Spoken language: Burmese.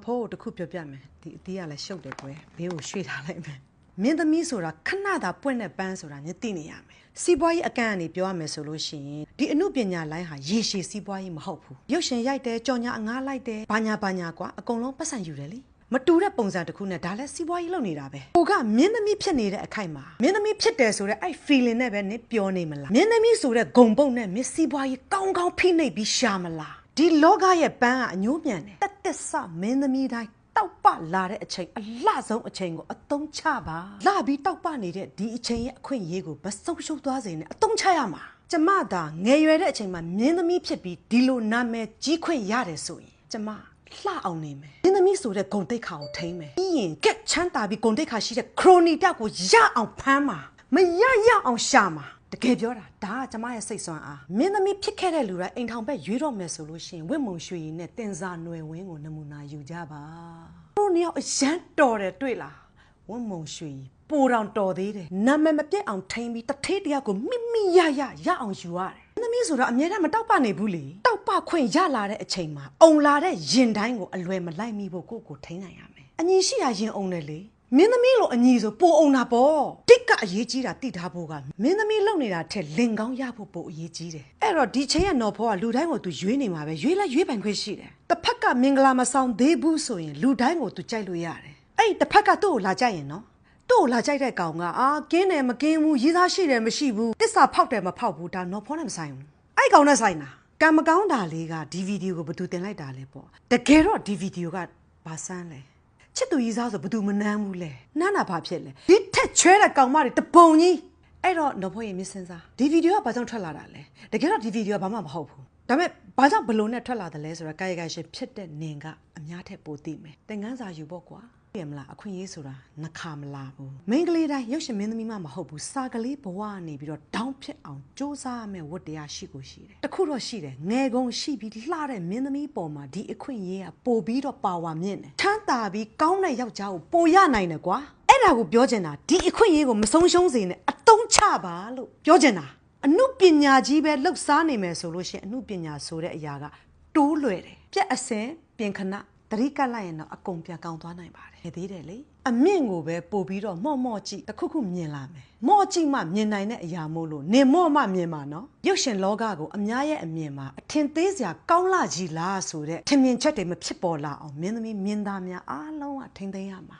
ဖို့တခုပြောပြမယ်ဒီအတီးကလည်းရှုပ်တယ်ကွယ်ဘေးကိုရွှေ့ထားလိုက်မယ်မင်းသမီးဆိုတာခဏသာပွင့်တဲ့ပန်းဆိုတာညသိနေရမယ်စီးပွားရေးအကန့်အနေပြောရမယ်ဆိုလို့ရှိရင်ဒီအမှုပညာလိုင်းဟာရေရှည်စီးပွားရေးမဟုတ်ဘူးရုပ်ရှင်ရိုက်တယ်ကြော်ညာအငားလိုက်တယ်ဘာညာကွာအကုန်လုံးပတ်စံယူတယ်လေမတူတဲ့ပုံစံတစ်ခုနဲ့ဒါလည်းစီးပွားရေးလုပ်နေတာပဲကိုကမင်းသမီးဖြစ်နေတဲ့အခိုက်မှာမင်းသမီးဖြစ်တယ်ဆိုတဲ့အဲ့ feeling နဲ့ပဲနင်ပြောနေမလားမင်းသမီးဆိုတဲ့ဂုံပုတ်နဲ့မင်းစီးပွားရေးကောင်းကောင်းဖိနှိပ်ပြီးရှာမလားဒီလောကရဲ့ပန်းကအညိုးမြန်တယ်တက်ဆမင်းသမီးတိုင်းတောက်ပလာတဲ့အချိန်အလှဆုံးအချိန်ကိုအသုံးချပါလှပြီးတောက်ပနေတဲ့ဒီအချိန်ရဲ့အခွင့်အရေးကိုမဆုံးရှုံးသွားစေနဲ့အသုံးချရမှာကျမသာငယ်ရွယ်တဲ့အချိန်မှာမင်းသမီးဖြစ်ပြီးဒီလိုနာမည်ကြီးခွင့်ရတယ်ဆိုရင်ကျမလှအောင်နေမယ်မင်းသမီးဆိုတဲ့ဂုံတိတ်ခါကိုထိမ့်မယ်ပြီးရင်ကက်ချမ်းသာပြီးဂုံတိတ်ခါရှိတဲ့ခရိုနီတောက်ကိုရအောင်ဖမ်းမှာမရအောင်ရှာမှာတကယ်ပြောတာဒါကကျမရဲ့စိတ်ဆွမ်းအားမင်းသမီးဖြစ်ခဲ့တဲ့လူတိုင်းအိမ်ထောင်ဘက်ရွေးတော့မယ်ဆိုလို့ရှိရင်ဝင့်မုံရွှေရည်နဲ့တင်စာຫນွယ်ဝင်းကိုနမူနာယူကြပါတို့နှစ်ယောက်အရန်တော်တယ်တွေ့လားဝင့်မုံရွှေရည်ပိုတောင်တော်သေးတယ်နာမည်မပြတ်အောင်ထိန်းပြီးတထေးတယောက်ကိုမိရအောင်ယူရတယ်မင်းသမီးဆိုတော့အမြဲတမ်းမတောက်ပနေဘူးလေတောက်ပခွင့်ရလာတဲ့အချိန်မှာအုံလာတဲ့ရင်တိုင်းကိုအလွယ်မလိုက်မိဖို့ကိုထိန်းနိုင်ရမယ်အညီရှိရရင်အုံတယ်လေမင်းသမီးလိုအညီဆိုပိုအောင်တာပေါ့တိတ်ကအရေးကြီးတာတိထားဖို့ကမင်းသမီးလုံနေတာထက်လင်ကောင်းရဖို့ပိုအရေးကြီးတယ်အဲ့တော့ဒီချိန်ကနော်ဖောကလူတိုင်းကိုသူရွေးနေမှာပဲရွေးပိုင်ခွင့်ရှိတယ်တစ်ဖက်ကမင်္ဂလာမဆောင်သေးဘူးဆိုရင်လူတိုင်းကိုသူကြိုက်လို့ရတယ်အဲ့တစ်ဖက်ကသူ့ကိုလာကြိုက်ရင်နော်သူ့ကိုလာကြိုက်တဲ့ကောင်ကကင်းတယ်မကင်းဘူးရေးသားရှိတယ်မရှိဘူးတစ္ဆာဖောက်တယ်မဖောက်ဘူးဒါနော်ဖောနဲ့မဆိုင်ဘူးအဲ့ကောင်နဲ့ဆိုင်တာကံမကောင်းတာလေးကဒီဗီဒီယိုကိုဘယ်သူတင်လိုက်တာလဲပေါ့တကယ်တော့ဒီဗီဒီယိုကဘာဆန်းလဲချစ်သူကြီးစားဆိုဘယ်သူမနှမ်းဘူးလဲနှမ်းတာဘာဖြစ်လဲဒီထက်ချွဲတဲ့ကောင်မတွေတပုံကြီးအဲ့တော့နော်ဖောရင်မစင်စားဒီဗီဒီယိုကဘာကြောင့်ထွက်လာတာလဲတကယ်တော့ဒီဗီဒီယိုကဘာမှမဟုတ်ဘူးဒါပေမဲ့ဘာကြောင့်ဘလို့နဲ့ထွက်လာတယ်လဲဆိုတော့ကာယကရှင်ဖြစ်တဲ့နင်ကအများထက်ပိုသိမယ်သင်ခန်းစာယူဖို့ကွာပြမလားအခွင့်အရေးဆိုတာနှခါမလာဘူးမိန်းကလေးတိုင်းရုပ်ရှင်မင်းသမီးမှမဟုတ်ဘူးစာကလေးဘဝကနေပြီးတော့ဒေါင်းဖြစ်အောင်စူးစမ်းရမယ်ဝတ္တရားရှိကိုရှိတယ်တခုတော့ရှိတယ်ငယ်ကုန်ရှိပြီးလှတဲ့မင်းသမီးပေါ်မှာဒီအခွင့်အရေးကပိုပြီးတော့ပါဝါမြင့်တယ်ထမ်းတာပြီးကောင်းတဲ့ယောက်ျားကိုပိုရနိုင်တယ်ကွာအဲ့ဒါကိုပြောချင်တာဒီအခွင့်အရေးကိုမဆုံးရှုံးစေနဲ့အတုံးချပါလို့ပြောချင်တာအမှုပညာကြီးပဲလှုပ်ရှားနေမယ်ဆိုလို့ရှိရင်အမှုပညာဆိုတဲ့အရာကတိုးလွယ်တယ်ပြက်အစင်ပြင်ခဏတတိကလိုက်ရင်တော့အကုန်ပြန်ကောင်းသွားနိုင်ပါတယ်သေးတယ်လေအမြင့်ကိုပဲပို့ပြီးတော့မော့ကြည့်တခုမြင်လာမယ်မော့ကြည့်မှမြင်နိုင်တဲ့အရာမို့လို့နေမော့မှမြင်မှာနော်ရုပ်ရှင်လောကကိုအများရဲ့အမြင်မှာအထင်သေးစရာကောင်းလာကြီးလားဆိုတဲ့ထင်မြင်ချက်တွေမဖြစ်ပေါ်လာအောင်မင်းသမီးမင်းသားများအားလုံးကထိမ့်သိမ်းရမှာ